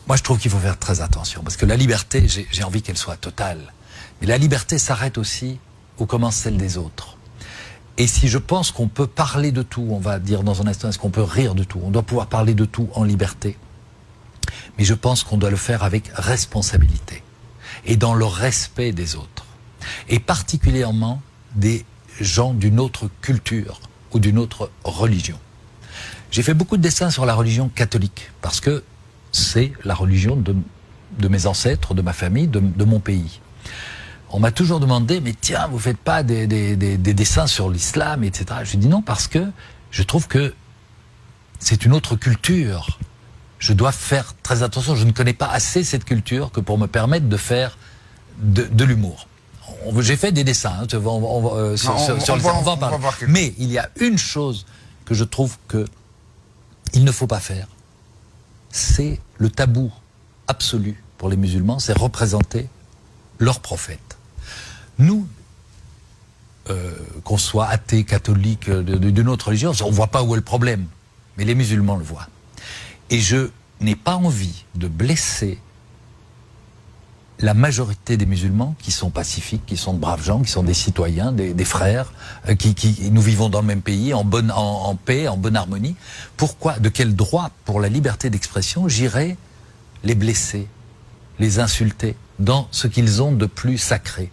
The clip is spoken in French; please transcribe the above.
Moi, je trouve qu'il faut faire très attention, parce que la liberté, j'ai envie qu'elle soit totale. Mais la liberté s'arrête aussi où commence celle des autres. Et si je pense qu'on peut parler de tout, on va dire dans un instant, est-ce qu'on peut rire de tout? On doit pouvoir parler de tout en liberté. Mais je pense qu'on doit le faire avec responsabilité et dans le respect des autres. Et particulièrement des gens d'une autre culture ou d'une autre religion. J'ai fait beaucoup de dessins sur la religion catholique, parce que c'est la religion de mes ancêtres, de ma famille, de mon pays. On m'a toujours demandé, mais tiens, vous faites pas des dessins sur l'islam, etc. Je dis non, parce que je trouve que c'est une autre culture. Je dois faire très attention. Je ne connais pas assez cette culture que pour me permettre de faire de l'humour. J'ai fait des dessins, hein, on va en parler. Mais il y a une chose que je trouve que il ne faut pas faire. C'est le tabou absolu pour les musulmans, c'est représenter leur prophète. Nous, qu'on soit athée, catholique, d'une autre religion, on ne voit pas où est le problème. Mais les musulmans le voient. Et je n'ai pas envie de blesser la majorité des musulmans qui sont pacifiques, qui sont de braves gens, qui sont des citoyens, des frères, nous vivons dans le même pays, en paix, en bonne harmonie. Pourquoi, de quel droit, pour la liberté d'expression, j'irais les blesser, les insulter dans ce qu'ils ont de plus sacré?